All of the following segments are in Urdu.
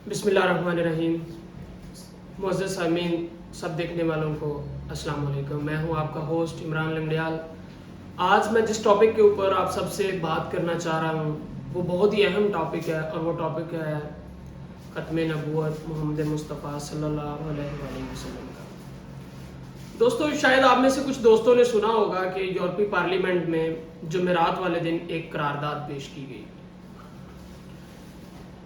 بسم اللہ الرحمن الرحیم۔ معزز سامعین، سب دیکھنے والوں کو السلام علیکم۔ میں ہوں آپ کا ہوسٹ عمران لنگڑیال۔ آج میں جس ٹاپک کے اوپر آپ سب سے بات کرنا چاہ رہا ہوں وہ بہت ہی اہم ٹاپک ہے، اور وہ ٹاپک ہے ختم نبوت محمد مصطفیٰ صلی اللہ علیہ وآلہ وسلم کا۔ دوستو، شاید آپ میں سے کچھ دوستوں نے سنا ہوگا کہ یورپی پارلیمنٹ میں جمعرات والے دن ایک قرارداد پیش کی گئی۔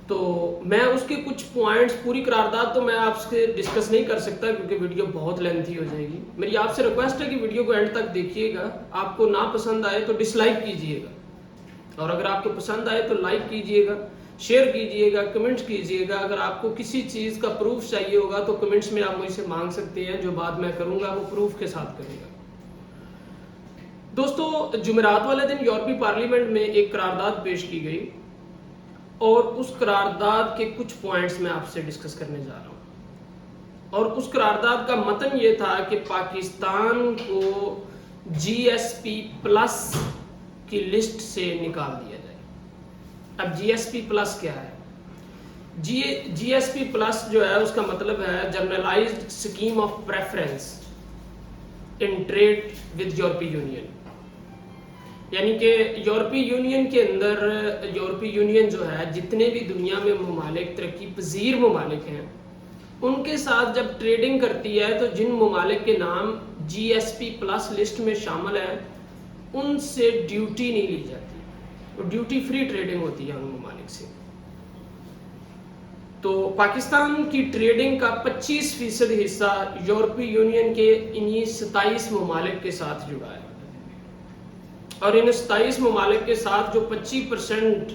تو میں اس کے کچھ پوائنٹس، پوری قرارداد تو میں آپ سے ڈسکس نہیں کر سکتا کیونکہ ویڈیو بہت لینتھی ہو جائے گی۔ میری آپ سے ریکویسٹ ہے کہ ویڈیو کو اینڈ تک دیکھیے گا۔ آپ کو نہ پسند آئے تو ڈس لائک کیجیے گا، اور اگر آپ کو پسند آئے تو لائک کیجیے گا، شیئر کیجیے گا، کمنٹس کیجیے گا۔ اگر آپ کو کسی چیز کا پروف چاہیے ہوگا تو کمنٹس میں آپ مجھ سے مانگ سکتے ہیں۔ جو بات میں کروں گا وہ پروف کے ساتھ کرے گا۔ دوستو، جمعرات والے دن یورپی پارلیمنٹ میں ایک قرارداد پیش کی گئی، اور اس قرارداد کے کچھ پوائنٹس میں آپ سے ڈسکس کرنے جا رہا ہوں۔ اور اس قرارداد کا متن یہ تھا کہ پاکستان کو جی ایس پی پلس کی لسٹ سے نکال دیا جائے۔ اب جی ایس پی پلس کیا ہے؟ جی ایس پی پلس جو ہے اس کا مطلب ہے generalized scheme of preference in trade with یورپی یونین، یعنی کہ یورپی یونین کے اندر، یورپی یونین جو ہے جتنے بھی دنیا میں ممالک، ترقی پذیر ممالک ہیں، ان کے ساتھ جب ٹریڈنگ کرتی ہے تو جن ممالک کے نام جی ایس پی پلس لسٹ میں شامل ہیں ان سے ڈیوٹی نہیں لی جاتی، اور ڈیوٹی فری ٹریڈنگ ہوتی ہے ان ممالک سے۔ تو پاکستان کی ٹریڈنگ کا 25% حصہ یورپی یونین کے انہی 27 ممالک کے ساتھ جڑا ہے، اور ان 27 ممالک کے ساتھ جو 25%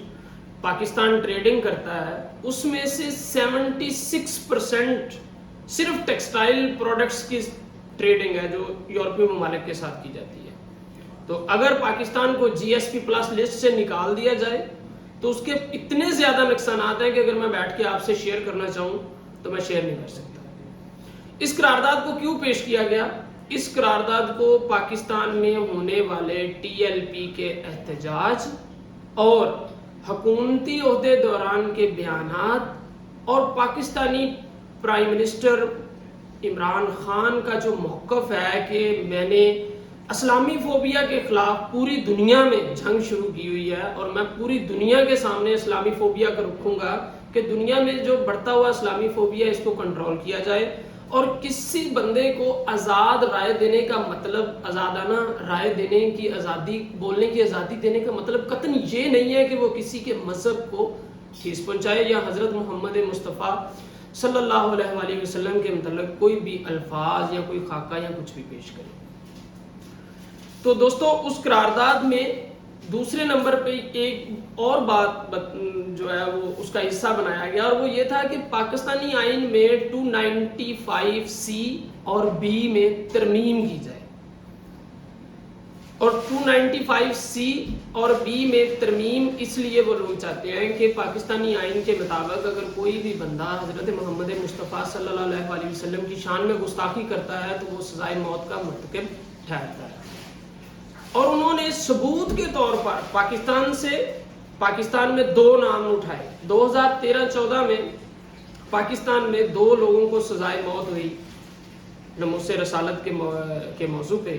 پاکستان ٹریڈنگ کرتا ہے اس میں سے 76% صرف ٹیکسٹائل پروڈکٹس کی ٹریڈنگ ہے جو یورپی ممالک کے ساتھ کی جاتی ہے۔ تو اگر پاکستان کو جی ایس پی پلس لسٹ سے نکال دیا جائے تو اس کے اتنے زیادہ نقصانات ہیں کہ اگر میں بیٹھ کے آپ سے شیئر کرنا چاہوں تو میں شیئر نہیں کر سکتا۔ اس قرارداد کو کیوں پیش کیا گیا؟ اس قرارداد کو پاکستان میں ہونے والے ٹی ایل پی کے احتجاج اور حکومتی عہدے دوران کے بیانات اور پاکستانی پرائم منسٹر عمران خان کا جو موقف ہے کہ میں نے اسلامی فوبیا کے خلاف پوری دنیا میں جنگ شروع کی ہوئی ہے، اور میں پوری دنیا کے سامنے اسلامی فوبیا کو رکھوں گا کہ دنیا میں جو بڑھتا ہوا اسلامی فوبیا اس کو کنٹرول کیا جائے، اور کسی بندے کو آزاد رائے دینے کا مطلب، آزادانہ رائے دینے کی آزادی، بولنے کی آزادی دینے کا مطلب قطعاً یہ نہیں ہے کہ وہ کسی کے مذہب کو ٹھیس پہنچائے یا حضرت محمد مصطفیٰ صلی اللہ علیہ وآلہ وسلم کے متعلق کوئی بھی الفاظ یا کوئی خاکہ یا کچھ بھی پیش کرے۔ تو دوستو، اس قرارداد میں دوسرے نمبر پہ ایک اور بات جو ہے وہ اس کا حصہ بنایا گیا، اور وہ یہ تھا کہ پاکستانی آئین میں 295 سی اور بی میں ترمیم کی جائے۔ اور 295 سی اور بی میں ترمیم اس لیے وہ لوگ چاہتے ہیں کہ پاکستانی آئین کے مطابق اگر کوئی بھی بندہ حضرت محمد مصطفیٰ صلی اللہ علیہ وآلہ وسلم کی شان میں گستاخی کرتا ہے تو وہ سزائے موت کا مرتکب ٹھہرتا ہے۔ اور انہوں نے ثبوت کے طور پر پاکستان میں 2 نام اٹھائے۔ 2013-14 میں پاکستان میں 2 لوگوں کو سزائے موت ہوئی ناموس رسالت کے موضوع پہ،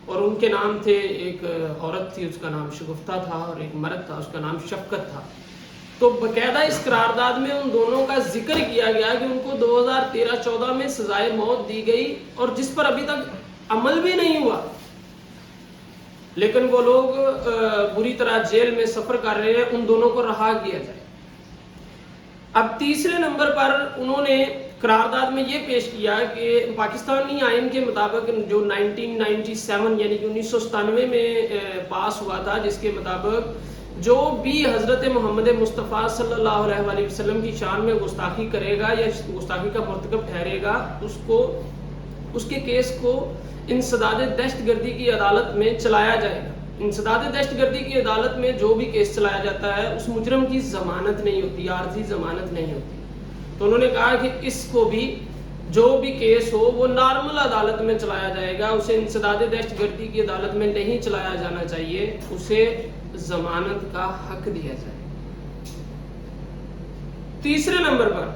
اور ان کے نام تھے، ایک عورت تھی اس کا نام شگفتہ تھا، اور ایک مرد تھا اس کا نام شفقت تھا۔ تو باقاعدہ اس قرارداد میں ان دونوں کا ذکر کیا گیا کہ ان کو 2013-14 میں سزائے موت دی گئی، اور جس پر ابھی تک عمل بھی نہیں ہوا، لیکن وہ لوگ بری طرح جیل میں سفر کر رہے ہیں، ان دونوں کو رہا کیا جائے۔ اب تیسرے نمبر پر انہوں نے قرارداد میں یہ پیش کیا کہ پاکستانی آئین کے مطابق جو 1997 یعنی کہ 1997 میں پاس ہوا تھا، جس کے مطابق جو بھی حضرت محمد مصطفیٰ صلی اللہ علیہ وآلہ وسلم کی شان میں گستاخی کرے گا یا گستاخی کا مرتکب ٹھہرے گا، اس کے کیس کو انسداد دہشت گردی کی عدالت میں چلایا جائے گا۔ انسداد دہشت گردی کی عدالت میں جو بھی کیس چلایا جاتا ہے اس مجرم کی ضمانت نہیں ہوتی، عارضی ضمانت نہیں ہوتی۔ تو انہوں نے کہا کہ اس کو بھی جو بھی کیس ہو وہ نارمل عدالت میں چلایا جائے گا، اسے انسداد دہشت گردی کی عدالت میں نہیں چلایا جانا چاہیے، اسے ضمانت کا حق دیا جائے۔ تیسرے نمبر پر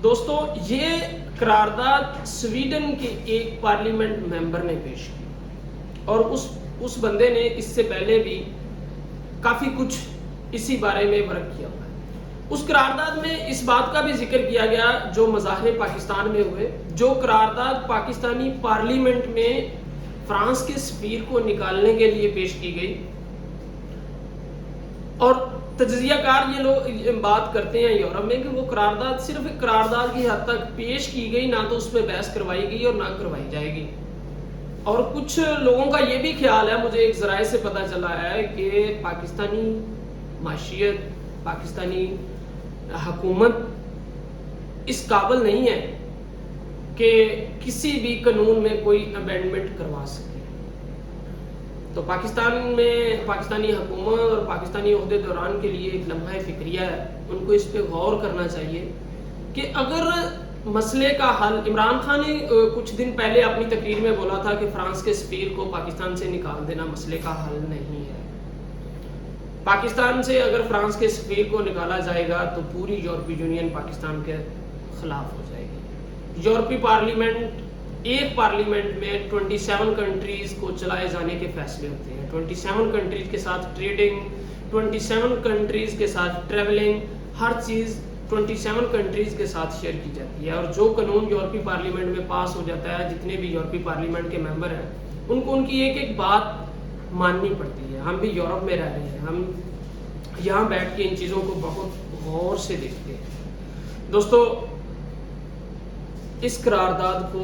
دوستو یہ قرارداد سویڈن کے ایک پارلیمنٹ ممبر نے پیش کی اور اس بندے نے اس سے پہلے بھی کافی کچھ اسی بارے میں ورک کیا ہوا ہے۔ اس قرارداد میں اس بات کا بھی ذکر کیا گیا جو مظاہرے پاکستان میں ہوئے، جو قرارداد پاکستانی پارلیمنٹ میں فرانس کے سفیر کو نکالنے کے لیے پیش کی گئی، اور تجزیہ کار یہ لوگ بات کرتے ہیں یورپ میں کہ وہ قرارداد صرف ایک قرارداد کی حد تک پیش کی گئی، نہ تو اس پہ بحث کروائی گئی اور نہ کروائی جائے گی۔ اور کچھ لوگوں کا یہ بھی خیال ہے، مجھے ایک ذرائع سے پتہ چلا ہے کہ پاکستانی معیشت، پاکستانی حکومت اس قابل نہیں ہے کہ کسی بھی قانون میں کوئی امینڈمنٹ کروا سکے۔ تو پاکستان میں پاکستانی حکومت اور پاکستانی عہدیداران کے لیے ایک لمحہ فکریہ ہے، ان کو اس پہ غور کرنا چاہیے کہ اگر مسئلے کا حل، عمران خان نے کچھ دن پہلے اپنی تقریر میں بولا تھا کہ فرانس کے سفیر کو پاکستان سے نکال دینا مسئلے کا حل نہیں ہے۔ پاکستان سے اگر فرانس کے سفیر کو نکالا جائے گا تو پوری یورپی یونین پاکستان کے خلاف ہو جائے گی۔ یورپی پارلیمنٹ، ایک پارلیمنٹ میں 27 کنٹریز کو چلائے جانے کے فیصلے ہوتے ہیں، 27 کنٹریز کے ساتھ ٹریڈنگ، 27 کنٹریز کے ساتھ ٹریولنگ، ہر چیز 27 کنٹریز کے ساتھ شیئر کی جاتی ہے۔ اور جو قانون یورپی پارلیمنٹ میں پاس ہو جاتا ہے، جتنے بھی یورپی پارلیمنٹ کے ممبر ہیں ان کو ان کی ایک ایک بات ماننی پڑتی ہے۔ ہم بھی یورپ میں رہ رہے ہیں، ہم یہاں بیٹھ کے ان چیزوں کو بہت غور سے دیکھتے ہیں۔ دوستو اس قرارداد کو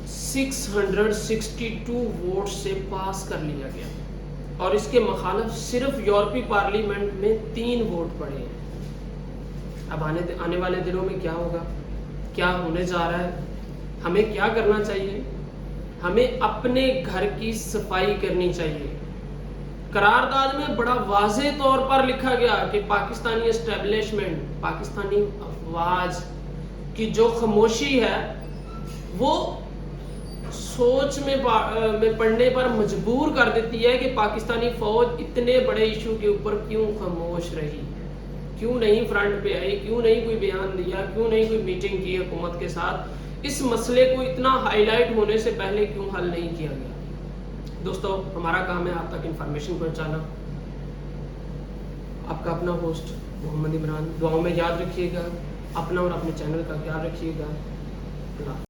662 ووٹ سے پاس کر لیا گیا اور اس کے مخالف صرف یورپی پارلیمنٹ میں 3 ووٹ پڑے ہیں۔ اب آنے والے دنوں میں کیا ہوگا، کیا ہونے جا رہا ہے، ہمیں کیا کرنا چاہیے؟ ہمیں اپنے گھر کی صفائی کرنی چاہیے۔ قرارداد میں بڑا واضح طور پر لکھا گیا کہ پاکستانی اسٹیبلشمنٹ، پاکستانی افواج کی جو خاموشی ہے وہ سوچ میں پڑنے پر مجبور کر دیتی ہے کہ پاکستانی فوج اتنے بڑے ایشو کے اوپر کیوں خاموش رہی، کیوں نہیں فرنٹ پہ آئی، کیوں نہیں کوئی بیان دیا، کیوں نہیں کوئی میٹنگ کی حکومت کے ساتھ، اس مسئلے کو اتنا ہائی لائٹ ہونے سے پہلے کیوں حل نہیں کیا گیا۔ دوستو ہمارا کام ہے آپ تک انفارمیشن پہنچانا۔ آپ کا اپنا ہوسٹ محمد عمران، دعاؤں میں یاد رکھیے گا، اپنا اور اپنے چینل کا خیال رکھیے گا۔ اللہ